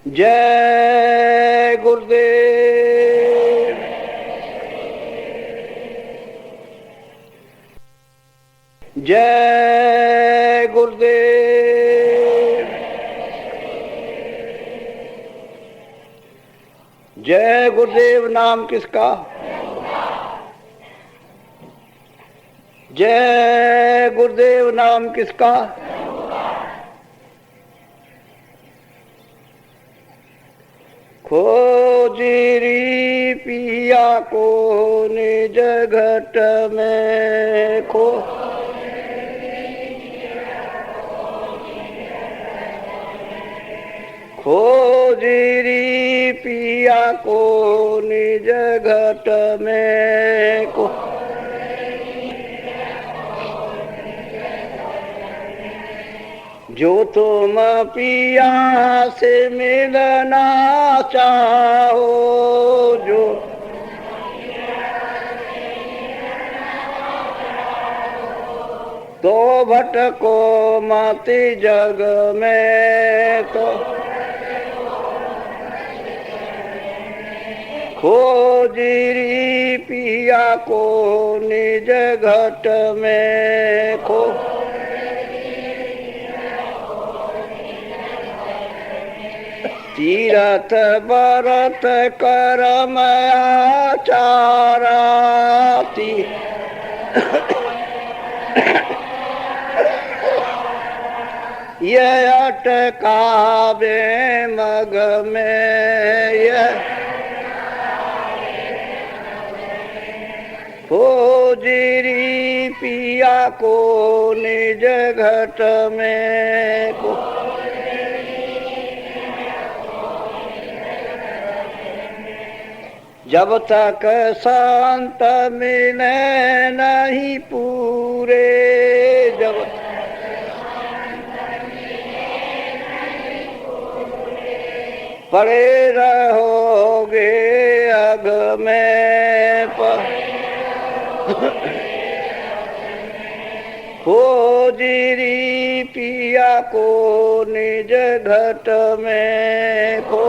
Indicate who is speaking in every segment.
Speaker 1: जय गुरुदेव। जय गुरुदेव। जय गुरुदेव। नाम किसका? जय गुरुदेव। नाम किसका? खोजिरी पिया को निज घट में खो। खोजिरी पिया को निज घट में को। जो तुम पिया से मिलना चाहो, जो तो भटको मत जग में तो। खोजिरी पिया को निज घट में खो। तीरथ व्रत कर्म आचाराति। ये अटकावे मग में यह। खोजिरी पिया को निज घट में को। जब तक संत मिले नहीं पूरे, जब पड़े रहोगे अग में खोजिरी पिया को निज घट में खो।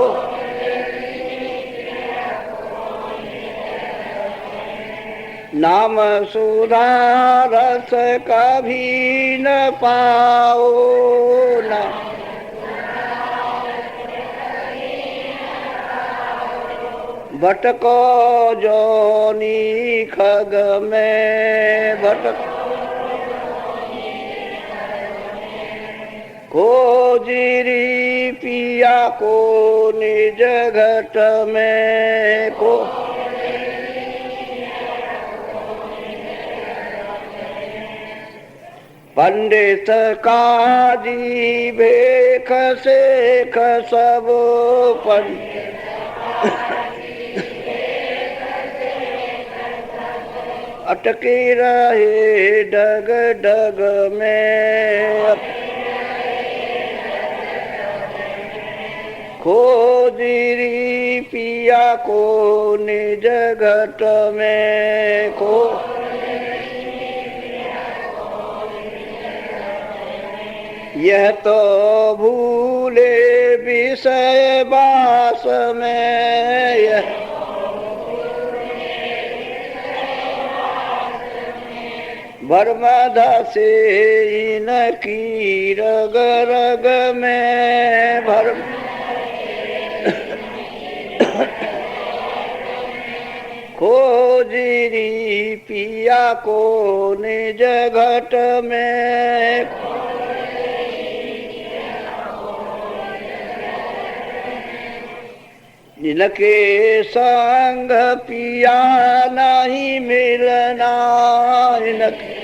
Speaker 1: नाम सुधा रस कभी न पाओ ना। भटको जोनी खग में भटक। खोजिरी पिया को निज घट में को। पंडित काजी भेख शेख सब अटके रहे डग डग में। खोजिरी पिया को निज घट में खो। यह तो भूले विषय बास में यह। भर्मधा से इनकी रग रग में भर्म। खोजिरी पिया को निज घट में। जिनके संग पिया नहीं मिलना, इनके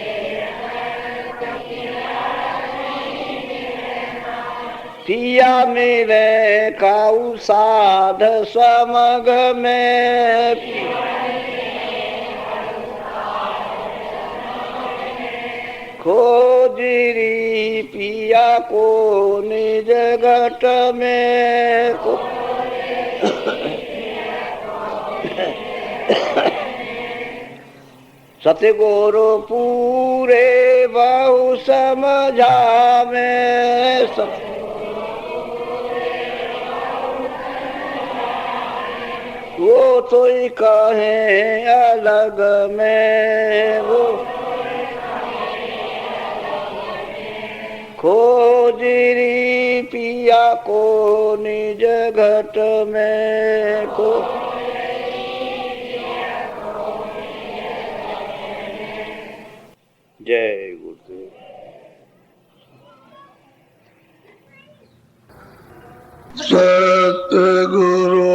Speaker 1: पिया मिले काऊ साध समग में। खोजिरी पिया को निज घट में को। सतगुरु पूरे बहु समझावे। सोई कहे अलग में वो खोजरी पिया को निज घट में को जय गुरुदेव।
Speaker 2: सतगुरु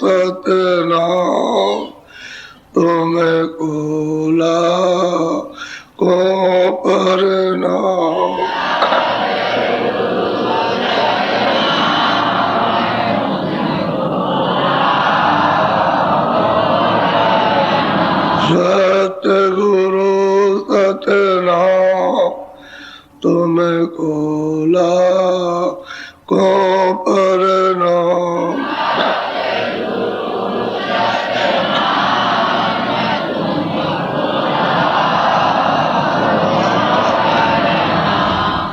Speaker 2: सतनाम तुम्हें कोला को परनाम। सतगुरु सतनाम तुम्हें कोला को परनाम।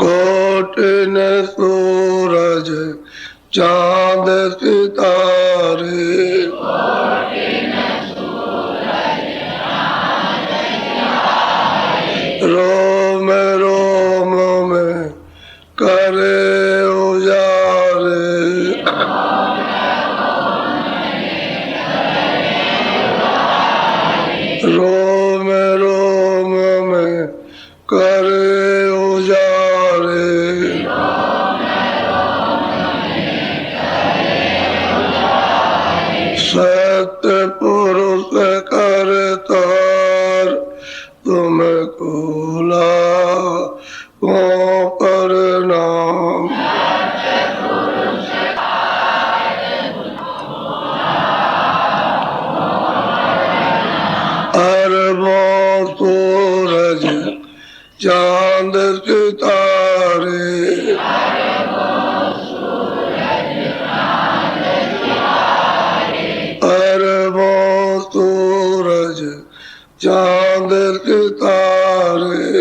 Speaker 2: कोटिन सूरज चांद सितारे रोम रोम में करे उजारे रोम रोम में करे उजारे सत्य पुरुष करतार तुम कोला को परनाम। अरबों सूरज चांद सितारे अरबों सूरज चांद सितारे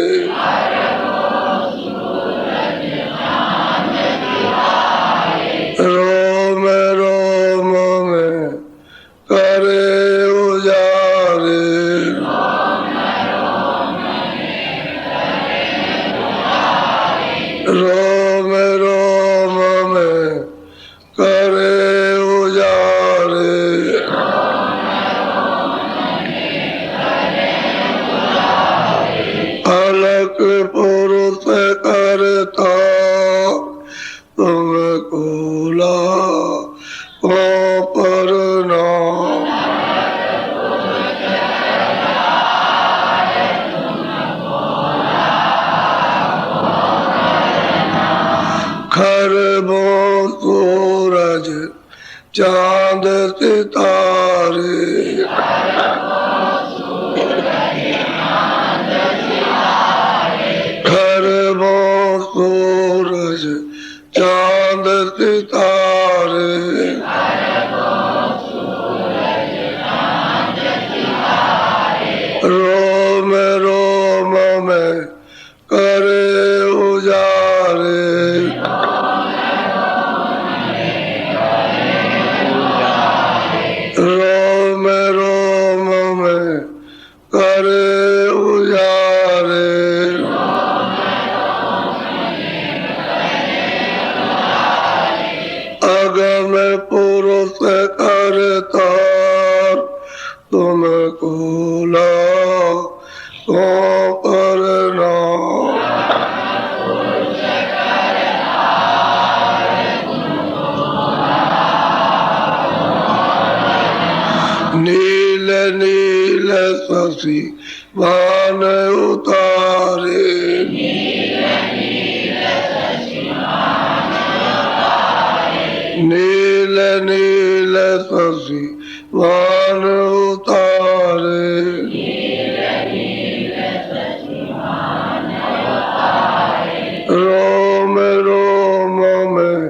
Speaker 2: रोम रोम में करे उजारे रोम रोम में करे उजारे अलग पुरुष करता तुम कोला को परनाम। खरबों सूरज चांद सितारे खरबों सूरज चांद सितारे रोम रोम में करे उजारे रोम रोम में करे उजारे अगम पुरुष करतार तुम कोला को परनाम। नील नील शशि मान उतारे नील नील शशि मान उतारे रोम रोम में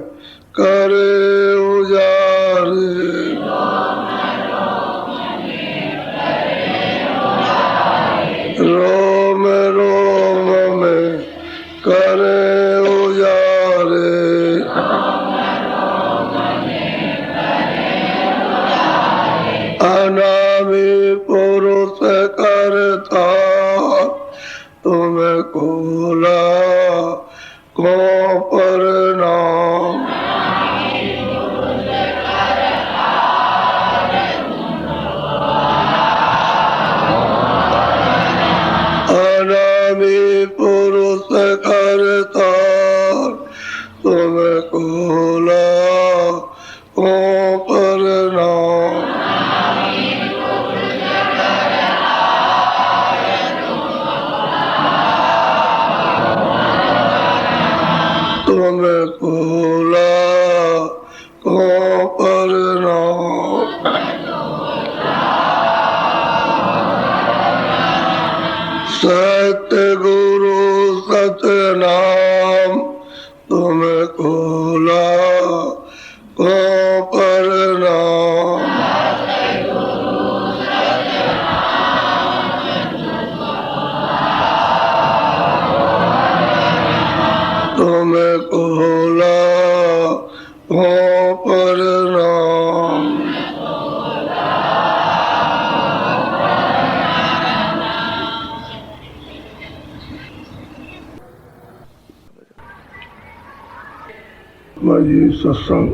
Speaker 2: करे उजारे रोम रोम में करे उजारे प्रणाम। अनामि पुरुष करतार तुमको लाखों प्रणाम। तुमको लाखों प्रणाम। सत्य गुरु सतनाम तुमको लाखों प्रणाम। तुमको लाखों प्रणाम। जी सत्संग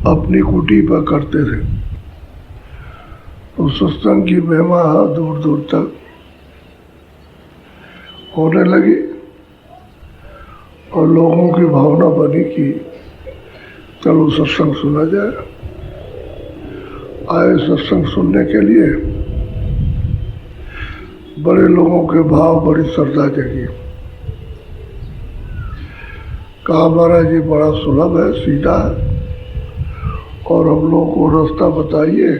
Speaker 2: अपनी कुटी पर करते थे तो सत्संग की महिमा दूर दूर तक होने लगी और लोगों की भावना बनी कि चलो सत्संग सुना जाए। आए सत्संग सुनने के लिए बड़े लोगों के भाव, बड़ी श्रद्धा जगी। कहा महाराज जी बड़ा सुलभ है, सीधा है और हम लोगों को रास्ता बताइए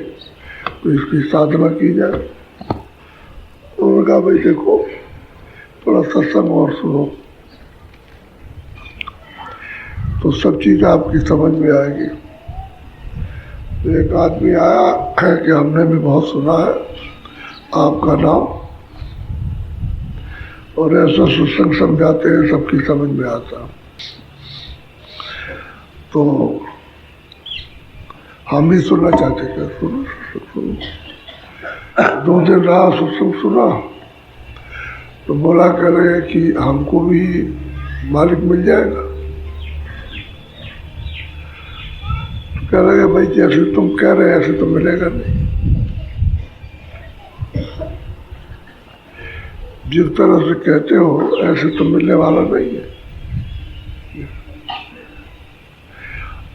Speaker 2: तो इसकी साधना की जाए। उन्होंने कहा भाई देखो थोड़ा सत्संग और सुनो तो सब चीज़ आपकी समझ में आएगी। एक आदमी आया है कि हमने भी बहुत सुना है आपका नाम और ऐसा सत्संग समझाते हैं सबकी समझ में आता। तो हम भी सुनना चाहते थे। सुनो 2 दिन रहा सत्संग सुना तो बोला कह रहे कि हमको भी मालिक मिल जाएगा। तो कह रहे भाई जैसे तुम कह रहे ऐसे तो मिलेगा नहीं। जिस तरह से कहते हो ऐसे तो मिलने वाला नहीं है।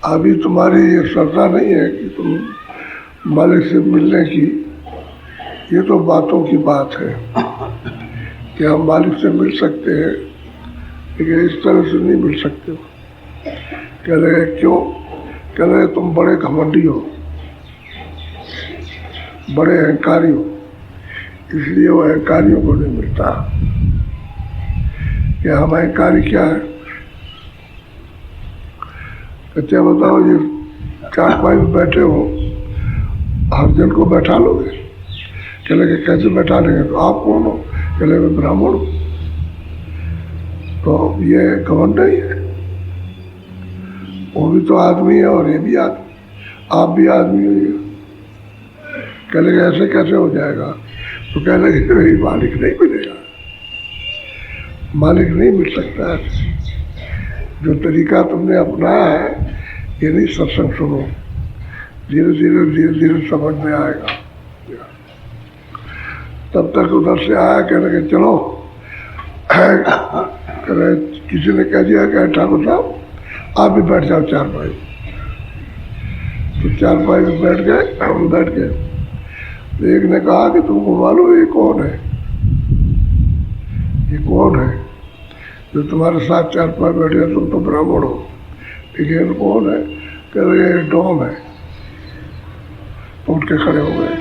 Speaker 2: अभी तुम्हारी ये श्रद्धा नहीं है कि तुम मालिक से मिलने की, ये तो बातों की बात है कि हम मालिक से मिल सकते हैं लेकिन इस तरह से नहीं मिल सकते हो। कह रहे क्यों? कह रहे तुम बड़े घमंडी हो, बड़े अहंकारी हो, इसलिए वो अहंकारियों को नहीं मिलता। कि हम अहंकारी क्या है? अच्छा बताओ ये चारपाई में बैठे हो, हर जन को बैठा लोगे? कह लगे कैसे बैठा लेंगे? तो आप कौन हो? कह लगे ब्राह्मण हो। तो ये घमंड ही है। वो भी तो आदमी है और ये भी आदमी, आप भी आदमी हो। कह लगे ऐसे कैसे हो जाएगा? तो कह लगे नहीं मालिक नहीं मिलेगा, मालिक नहीं मिल सकता है। जो तरीका तुमने अपनाया है ये नहीं। सत्संग सुनो, धीरे धीरे समझ में आएगा। तब तक उधर से आया, कह रहे चलो, कह रहे किसी ने कह दिया कि ठाकुर साहब आप भी बैठ जाओ चारपाई। तो चारपाई में बैठ गए, हम बैठ गए। एक ने कहा कि तुमको मालूम है ये कौन है? ये कौन है जो तुम्हारे साथ चारपाई बैठे? तुम तो ब्राह्मण हो, लेकिन कौन है? कह रहे डोम है। उठ के खड़े हो गए,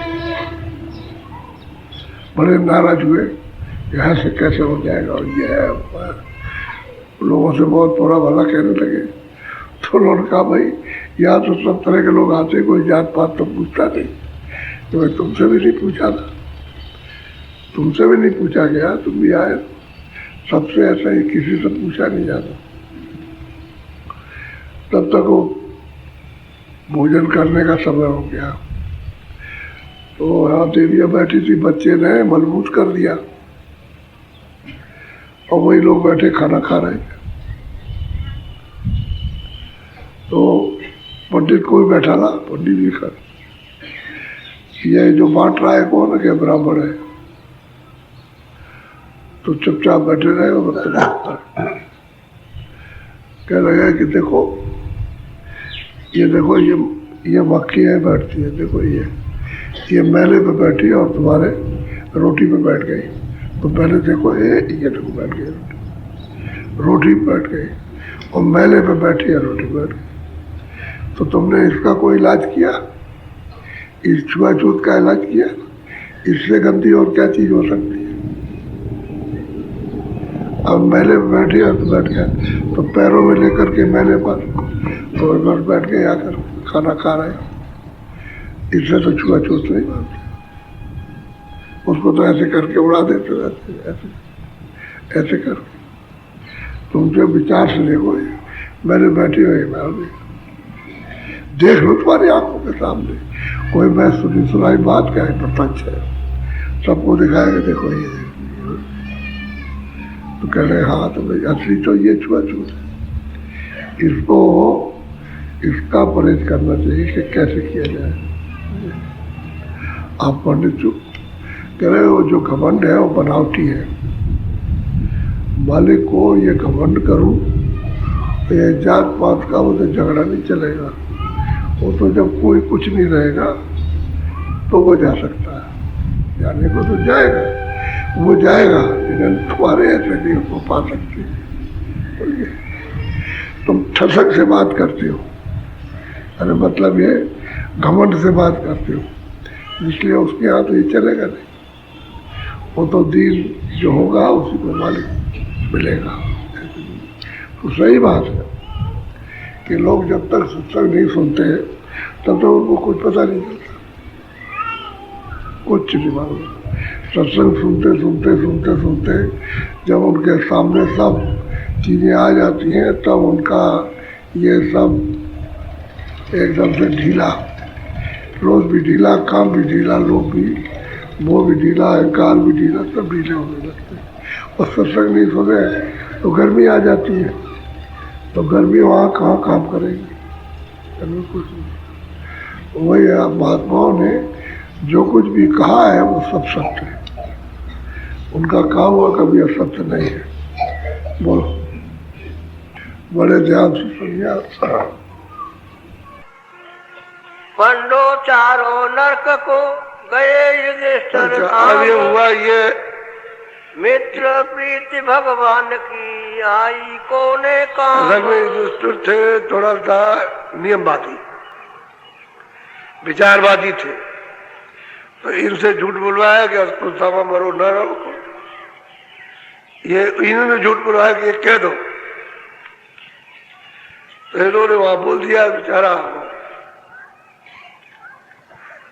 Speaker 2: बड़े नाराज हुए, यहाँ से कैसे हो जाएगा? और ये है, लोगों से बहुत थोड़ा भला कहने लगे। तो उन्होंने कहा भाई यहाँ तो सब तरह के लोग आते, कोई जात पात तो पूछता नहीं। तो मैं तुमसे भी नहीं पूछा था, तुमसे भी नहीं पूछा गया, तुम भी आए। सबसे ऐसा ही किसी से पूछा नहीं जाता। तब तक वो भोजन करने का समय हो गया। तो यहाँ देवियाँ बैठी थी, बच्चे ने मलबूस कर दिया। और वही लोग बैठे खाना खा रहे थे। तो पंडित को भी बैठा ला, पंडित भी खा, ये जो बांट रहा है कौन है? क्या ब्राह्मण है। तो चुपचाप बैठे रहे और कह लगा कि देखो ये मक्खियाँ बैठती है, देखो ये मेले पे बैठी है और तुम्हारे रोटी पे बैठ गई। तो पहले देखो ये देखो बैठ गई, रोटी पे बैठ गई और मेले पे बैठी है, रोटी बैठ गई। तो तुमने इसका कोई इलाज किया? इस छुआछूत का इलाज किया? इससे गंदी और क्या चीज हो सकती है? अब मेले पे बैठी है तो बैठ गया, तो पैरों में लेकर के मेले पर तो बस बैठ के आकर खाना खा रहे। इससे तो छुआछूत नहीं मानते, उसको तो ऐसे करके उड़ा देते रहते, ऐसे ऐसे करके। तुम जो विचार से देखो, मैंने बैठी हुई मैं देख लो तुम्हारी आंखों के सामने, कोई मैं सुनी सुनाई बात क्या है, प्रपंच है, सबको दिखाएगा देखो ये। तो कह रहे हाँ तो भाई असली तो ये छुआछूत है, इसका परहेज करना चाहिए कि कैसे किया जाए। आप पंडित चुप कह रहे हो, जो घमंड है वो बनावटी है। मालिक को ये घमंड करूं, ये जात पात का वो तो झगड़ा नहीं चलेगा, वो तो जब कोई कुछ नहीं रहेगा तो वो जा सकता है, जाने को तो जाएगा, वो जाएगा, लेकिन तुम्हारे ऐसे नहीं उसको पा सकते। तुम ठसक से बात करते हो, अरे मतलब ये घमंड से बात करते हो, इसलिए उसके यहाँ तो ये चलेगा नहीं। वो तो दीन जो होगा उसी को मालिक मिलेगा। तो सही बात है कि लोग जब तक सत्संग नहीं सुनते तब तक उनको कुछ पता नहीं चलता, कुछ नहीं मालूम। सत्संग सुनते सुनते सुनते सुनते जब उनके सामने सब चीज़ें आ जाती हैं तब उनका ये सब एकदम से ढीला, रोज भी ढीला, काम भी ढीला, लोग भी, वो भी ढीला, अहंकार भी ढीला, सब ढीले होने लगते हैं। और सत्संग नहीं सुने तो गर्मी आ जाती है, तो गर्मी वहाँ कहाँ काम करेगी, कुछ नहीं। वही महात्माओं ने जो कुछ भी कहा है वो सब सत्य है, उनका काम हुआ कभी असत्य नहीं है। बोलो, बड़े ध्यान से सुनिए।
Speaker 1: पंडो चारों नरक को गए युधिष्ठिर।
Speaker 2: अब ये हुआ, ये
Speaker 1: मित्र प्रीति भगवान की आई कोने काम।
Speaker 2: युधिष्ठिर थे थोड़ा सा नियमवादी, विचारवादी थे, तो इनसे झूठ बुलवाया कि अस्पृश्यता मरो न रहो। ये इन्होंने झूठ बुलवाया कि ये कह दो, तो इन्होंने वहां बोल दिया। बेचारा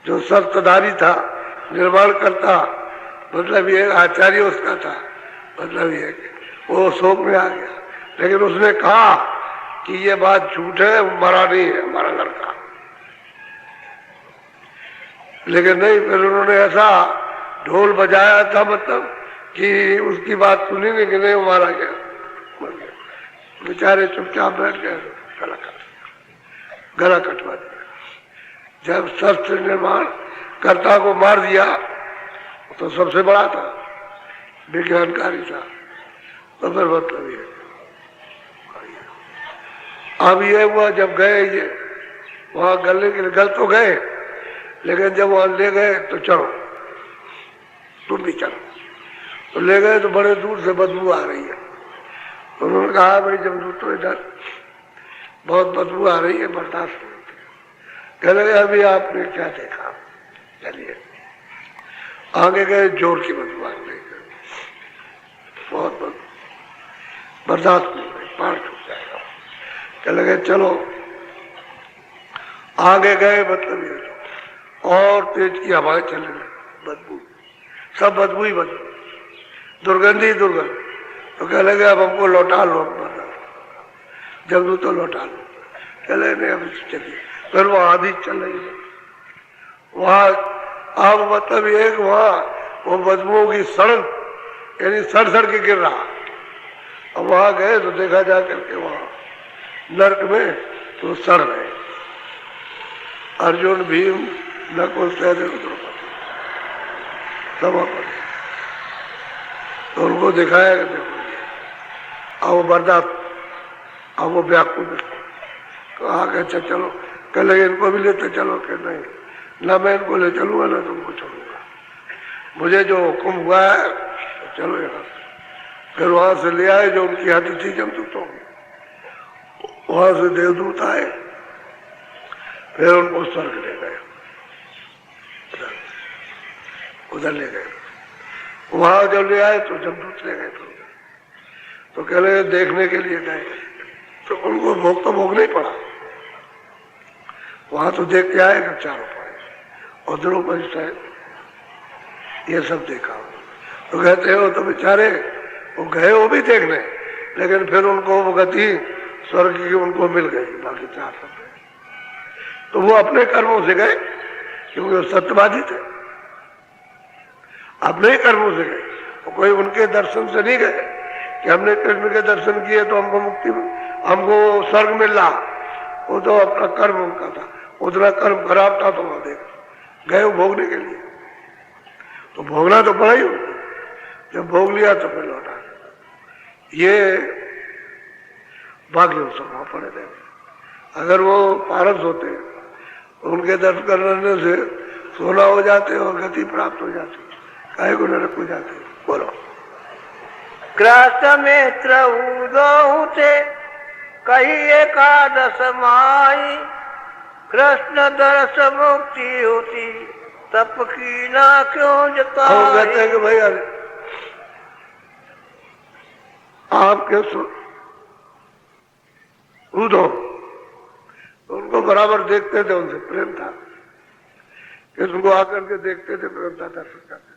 Speaker 2: जो शस्त्रधारी था, निर्माण करता, मतलब ये आचार्य उसका था, मतलब ये वो शोक में आ गया। लेकिन उसने कहा कि ये बात झूठ है, वो मरा नहीं है हमारा लड़का। लेकिन नहीं, फिर उन्होंने ऐसा ढोल बजाया था, मतलब कि उसकी बात सुनी नहीं कि नहीं वो मारा गया, मर गया। बेचारे चुपचाप बैठ गए, गला कटवा दिया। जब शस्त्र निर्माण कर्ता को मार दिया तो सबसे बड़ा था, विज्ञानकारी था, तो फिर मतलब ये अब ये हुआ। जब गए ये वहां गलने के लिए, गल तो गए, लेकिन जब वहां ले गए तो चलो तुम भी चलो, तो ले गए तो बड़े दूर से बदबू आ रही है। तो उन्होंने कहा भाई जब दूर तो इधर बहुत बदबू आ रही है, बर्दाश्त नहीं। कह लगे अभी आपने क्या देखा, चलिए आगे गए, जोर की बदबू आने लगी, बहुत बर्दाश्त नहीं हुई, पार छूट जाएगा। कह लगे चलो आगे गए, मतलब ये और तेज की हवाएं चलने लगी, बदबू, सब बदबू ही बदबू, दुर्गंध ही दुर्गंध। तो कह लगे अब हमको लौटा लो, जब दू तो लौटा लो। कह लगे नहीं अब चलिए। फिर वो आधी चल रही है वहां। अब मतलब एक वहां वो बदबुओं की सड़क, यानी सड़ सड़ के गिर रहा, अब वहां गए तो देखा जा करके वहां नरक में तो सड़ रहे अर्जुन, भीम, नकुल, सहदेव, द्रौपदी सब अपन। तो उनको दिखाया कि देखो अब वो बर्दाश्त, अब वो व्याकुल कहा कि अच्छा चलो, कल इनको भी लेते चलो कि नहीं, ना मैं इनको ले चलूंगा ना तुमको छोड़ूंगा, मुझे जो हुक्म हुआ है तो चलो यहाँ। फिर वहां से ले आए जो उनकी हद थी जमदूतों की, वहां से देवदूत आए, फिर उनको स्वर्ग ले गए, उधर ले गए। वहां जब ले आए तो जमदूत ले गए, तो कह रहे देखने के लिए गए, तो उनको भोग तो भोगना ही पड़ा। वहां तो देख के आए कि चारों पाए, और द्रौपदी साहब ये सब देखा। तो कहते हो तो बेचारे वो गए वो भी देखने, लेकिन फिर उनको वो गति स्वर्ग की उनको मिल गई, बाकी चार सब गए। तो वो अपने कर्मों से गए, क्योंकि वो सत्यवादी थे, अपने ही कर्मों से गए। तो कोई उनके दर्शन से नहीं गए कि हमने कृष्ण के दर्शन किए तो हमको मुक्ति, हमको स्वर्ग मिल रहा। वो तो अपना कर्म उनका था, उतना कर्म खराब था तो वहां देख गए भोगने के लिए। तो भोगना तो पड़ा ही उनको, जब भोग लिया तो फिर लौटा। ये भाग्य सब वहां पड़े थे। अगर वो पारस होते तो उनके दर्शन करने से सोना हो जाते और गति प्राप्त हो जाती, काहे को नरक हो जाते। बोलो।
Speaker 1: कृष्ण मित्र उदोते कही एकादश माई, कृष्ण दर्श मुक्ति होती तप की ना क्यों जताई।
Speaker 2: कहते हैं कि भाई आपके उदो उनको बराबर देखते थे, उनसे प्रेम था, कृष्ण को आकर के देखते थे, प्रेम था, दर्शन करते।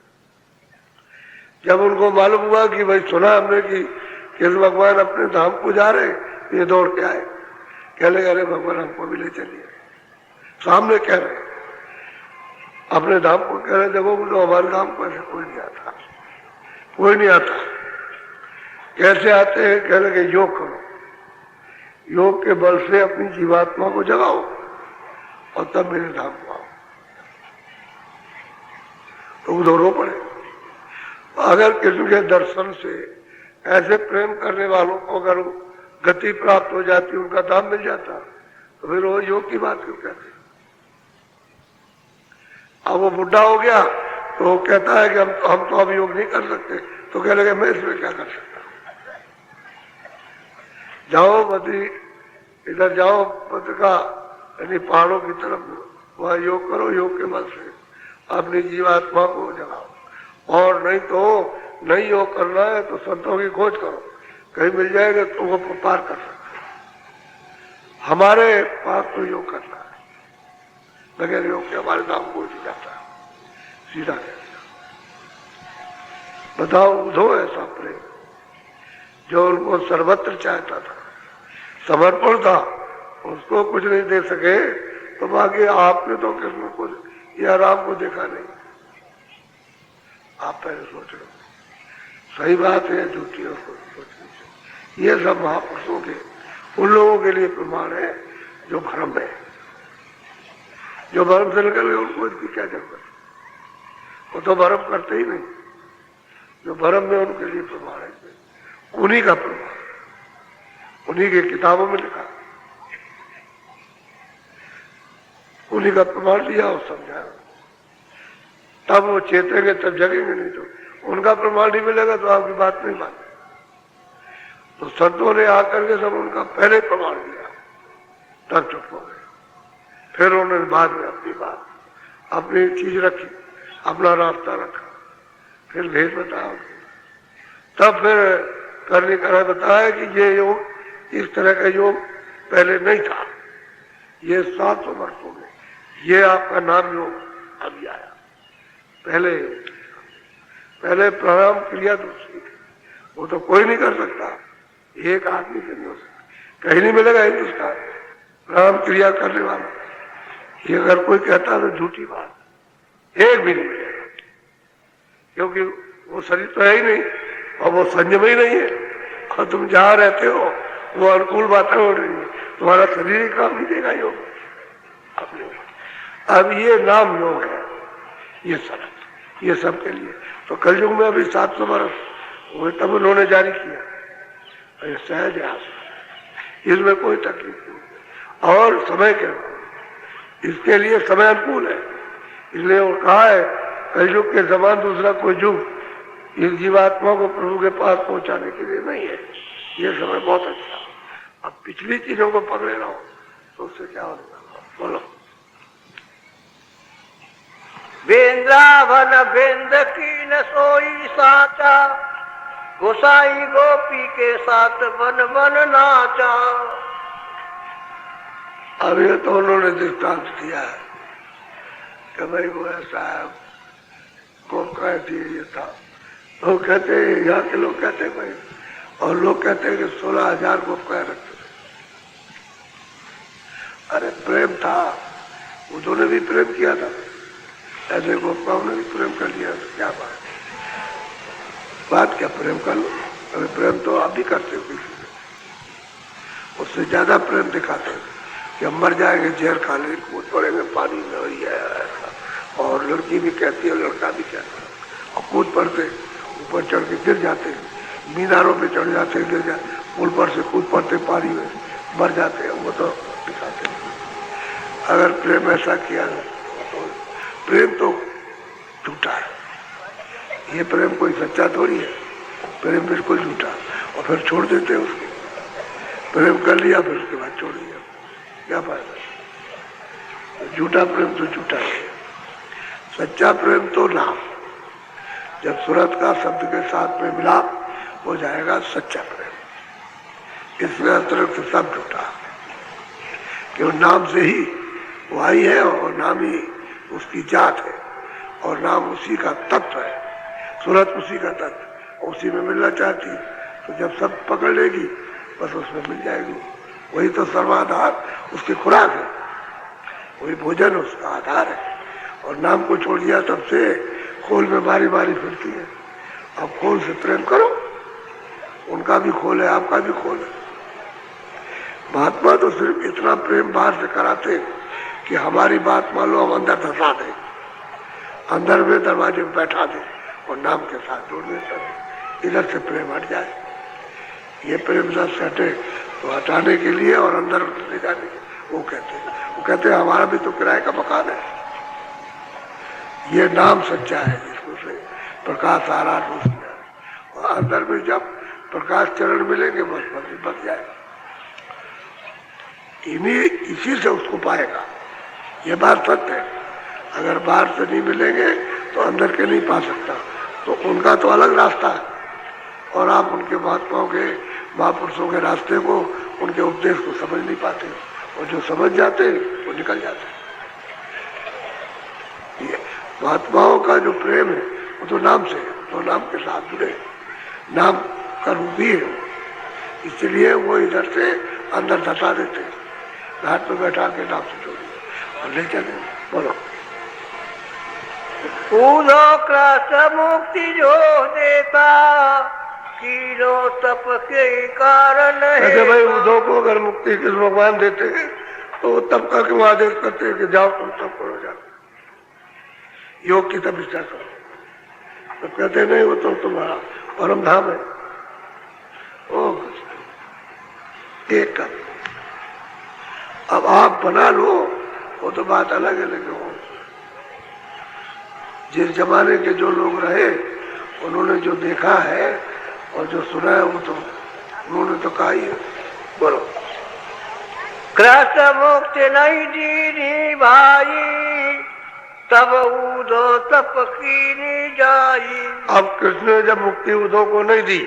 Speaker 2: जब उनको मालूम हुआ कि भाई सुना हमने कि कृष्ण भगवान अपने धाम को जा रहे, ये दौड़ के आए, कह लगे अरे भगवान हमको भी ले चलिए। सामने कह रहे अपने धाम को, कह रहे देखो तो हमारे धाम को ऐसे कोई नहीं आता, कोई नहीं आता। कैसे आते हैं? कह लगे योग करो, योग के बल से अपनी जीवात्मा को जगाओ और तब मेरे धाम को आओ। तो दोनों पड़े। अगर कृष्ण के दर्शन से ऐसे प्रेम करने वालों को अगर गति प्राप्त हो जाती, उनका धाम मिल जाता, तो फिर वो योग की बात क्यों कहते। अब वो बुढ़ा हो गया तो वो कहता है कि हम तो अब योग नहीं कर सकते, तो कह लगे मैं इसमें क्या कर सकता। जाओ बद्री, इधर जाओ पत्रिका यानी पहाड़ों की तरफ, वहां योग करो, योग के बल से अपनी जीवात्मा को जगाओ। और नहीं तो नहीं योग करना है तो संतों की खोज करो, कहीं मिल जाएगा तो वो पार कर सकते। हमारे पास तो योग करना है, बगैर योग के हमारे नाम कोई नहीं जाता, सीधा कह दिया। बताओ उधो ऐसा प्रेम जो उनको सर्वत्र चाहता था, समर्पण था, उसको कुछ नहीं दे सके, तो बाकी आपने तो कृष्ण को या राम को देखा नहीं। आप पहले सोच लो, सही बात है झूठी और सोचनी। ये सब महापुरुषों के, उन लोगों के लिए प्रमाण है जो भ्रम है, जो भ्रम से निकल गए उनको इसकी क्या जरूरत है, वो तो भ्रम करते ही नहीं। जो भ्रम में उनके लिए प्रमाण है, उन्हीं का प्रमाण, उन्हीं के किताबों में लिखा, उन्हीं का प्रमाण लिया और समझाया, तब वो चेतेंगे, तब जगेंगे। नहीं तो उनका प्रमाण नहीं मिलेगा तो आपकी बात नहीं माने। तो संतों ने आकर के सब उनका पहले प्रमाण दिया, तब चुप हो गए। फिर उन्होंने बाद में अपनी बात, अपनी चीज रखी, अपना रास्ता रखा, फिर भेद बताया, तब फिर करने का बताया कि ये योग, इस तरह का योग पहले नहीं था, ये 700 वर्षों में ये आपका नाम योग अभी आया। पहले प्राणायाम क्रिया दूसरी थी, वो तो कोई नहीं कर सकता, एक आदमी से नहीं हो सकता, कहीं नहीं मिलेगा हिंदुस्तान प्राणायाम क्रिया करने वाला। ये अगर कोई कहता तो झूठी बात, एक भी नहीं मिलेगा, क्योंकि वो शरीर तो है ही नहीं और वो संयम ही नहीं है। और तुम जहाँ रहते हो वो अनुकूल वातावरण नहीं है, तुम्हारा शरीर ही काम नहीं देगा योग अपने ऊपर। अब ये नाम योग है, ये सरल, ये सबके लिए। तो कलयुग में अभी 700 वर्ष हुए तब उन्होंने जारी किया, ये सहज है, इसमें कोई तकलीफ नहीं। और समय के इसके लिए समय अनुकूल है, इसलिए वो कहा है कलयुग के समान दूसरा कोई युग इस जीवात्मा को प्रभु के पास पहुंचाने के लिए नहीं है। ये समय बहुत अच्छा। अब पिछली चीजों को पकड़े रहो तो उससे क्या होगा, बोलो।
Speaker 1: वृंदावन वृंद की न सोई साचा, गोसाई गोपी के साथ वन वन नाचा।
Speaker 2: अब ये तो उन्होंने दृष्टांत दिया है कि भाई वो ऐसा है, गोप कहती है, ये था। लोग कहते हैं, यहाँ के लोग कहते हैं भाई, और लोग कहते हैं कि 16,000 गोप कह रखते थे। अरे प्रेम था, उन्होंने भी प्रेम किया था, ऐसे गोपाओं ने भी प्रेम कर लिया, तो क्या बात क्या, प्रेम कर लो। अरे प्रेम तो आप भी करते हो किसी से, उससे ज्यादा प्रेम दिखाते हैं कि हम मर जाएंगे, जहर खा लेंगे, कूद पड़ेंगे पानी में, वही है ऐसा। और लड़की भी कहती है, लड़का भी कहता है, और कूद पड़ते, ऊपर चढ़ के गिर जाते, मीनारों पे चढ़ जाते, गिर जाते, पुल पर से कूद पड़ते पानी में, मर जाते, वो तो दिखाते। अगर प्रेम ऐसा किया तो प्रेम तो झूठा है, ये प्रेम कोई सच्चा थोड़ी है, प्रेम बिल्कुल झूठा। और फिर छोड़ देते हैं उसको, प्रेम कर लिया फिर उसके बाद छोड़ दिया, क्या फायदा। झूठा प्रेम तो झूठा है, सच्चा प्रेम तो नाम, जब सूरत का शब्द के साथ में मिलाप हो जाएगा सच्चा प्रेम। इसमें अतिरिक्त सब झूठा, क्यों नाम से ही वो आई है और नाम ही उसकी जात है और नाम उसी का तत्व है, सूरत उसी का तत्व, उसी में मिलना चाहती है। तो जब सब पकड़ लेगी बस उसमें मिल जाएगी, वही तो सर्वाधार उसकी खुराक है, वही भोजन उसका आधार है। और नाम को छोड़ दिया तब से खोल में बारी बारी फिरती है। अब खोल से प्रेम करो, उनका भी खोल है, आपका भी खोल है। महात्मा तो सिर्फ इतना प्रेम बाहर से कराते कि हमारी बात मान लो हम अंदर धसा दें, अंदर में दरवाजे में बैठा दें और नाम के साथ जोड़ देते, इधर से प्रेम हट जाए। ये प्रेम जब से हटे तो हटाने के लिए और अंदर ले जाने के वो कहते हैं हमारा भी तो किराए का मकान है। ये नाम सच्चा है, जिसको से प्रकाश आ रहा है, और अंदर में जब प्रकाश चरण मिलेंगे बस बच जाएगा, इसी से उसको पाएगा। ये बात सत्य है। अगर बाहर से नहीं मिलेंगे तो अंदर के नहीं पा सकता, तो उनका तो अलग रास्ता है और आप उनके महात्माओं के महापुरुषों के रास्ते को, उनके उपदेश को समझ नहीं पाते, और जो समझ जाते हैं वो निकल जाते हैं। ये महात्माओं का जो प्रेम है वो तो नाम से है, तो नाम के साथ जुड़े, नाम का रूप ही है, इसलिए वो इधर से अंदर धसा देते हैं, घाट में बैठा के नाम से जोड़िए और ले चले। बोलो।
Speaker 1: कूदो कृष्ण मुक्ति जो देता, कीनो तप के कारण है।
Speaker 2: ऐसे भाई उद्धव को अगर मुक्ति कृष्ण भगवान देते हैं तो वो तप का क्यों आदेश करते हैं कि जाओ तुम तप करो, जाओ योग की तपस्या करो। तो कहते नहीं, वो तो तुम्हारा परम धाम है। ओ एक कर, अब आप बना लो वो तो बात अलग है, लेकिन वो जिस जमाने के जो लोग रहे उन्होंने जो देखा है और जो सुना है वो तो उन्होंने तो कहा ही है। बोलो।
Speaker 1: कृष्ण मुक्ति नहीं दीनी भाई, तब उदो तप की जाई।
Speaker 2: अब कृष्ण ने जब मुक्ति उद्धव को नहीं दी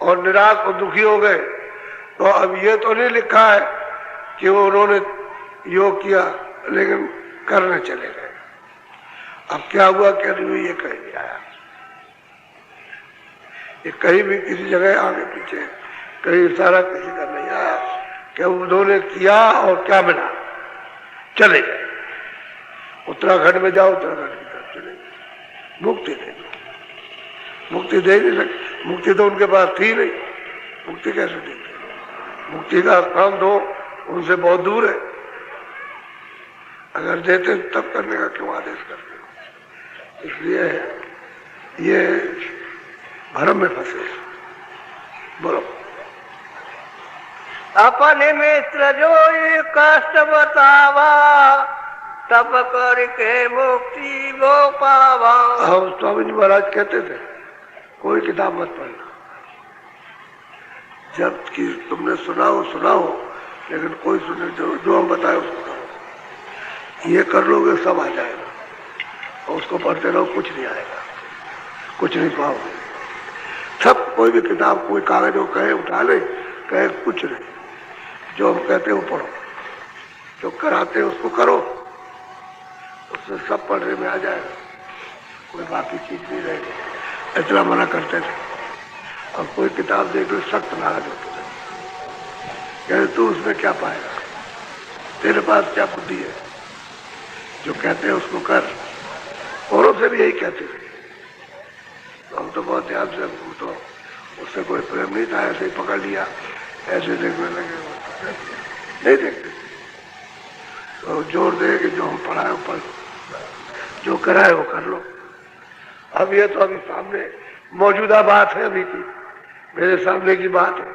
Speaker 2: और निराश और दुखी हो गए, तो अब ये तो नहीं लिखा है कि वो उन्होंने योग किया लेकिन करने चले गए। अब क्या हुआ क्या नहीं हुई ये कहीं नहीं आया, ये कहीं भी किसी जगह आगे पीछे कहीं इशारा किसी का नहीं आया कि उन्होंने किया और क्या मिला, चले गए। उत्तराखंड में जाओ, उत्तराखंड की तरफ चले गए, मुक्ति नहीं, मुक्ति दे नहीं सकती, मुक्ति तो उनके पास थी नहीं, मुक्ति कैसे देंगे? मुक्ति का काम तो उनसे बहुत दूर है। अगर देते तब करने का क्यों आदेश करते हो? इसलिए ये भ्रम में फंसे। बोलो।
Speaker 1: अपने मित्र जो ये कष्ट बतावा, तब करके मुक्ति गो पावा।
Speaker 2: हम स्वामी जी महाराज कहते थे कोई किताब मत पढ़ना, जब कि तुमने सुनाओ सुनाओ, लेकिन कोई सुने जो हम बताए उसको करो। ये कर लोगे सब आ जाएगा, और उसको पढ़ते रहो कुछ नहीं आएगा, कुछ नहीं पाओगे। सब कोई भी किताब कोई कागज वो कहे उठा ले, कहे कुछ नहीं, जो हम कहते हैं वो पढ़ो, जो कराते हैं उसको करो, उससे सब पढ़ने में आ जाएगा, कोई बाकी चीज नहीं रहेगी। इतना मना करते थे। और कोई किताब देख लो सख्त नाराज होते थे, कहते तू उसमें क्या पाएगा, तेरे पास क्या बुद्धि है, जो कहते हैं उसको कर। औरों से भी यही कहते थे। तो हम तो बहुत ध्यान से, हमको तो उससे कोई प्रेम नहीं था, ऐसे ही पकड़ लिया, ऐसे देखने लगे, नहीं देखते। तो जोर दे कि जो हम पढ़ाए वो पढ़ लो, जो कराए वो कर लो। अब ये तो अभी सामने मौजूदा बात है, अभी की मेरे सामने की बात है।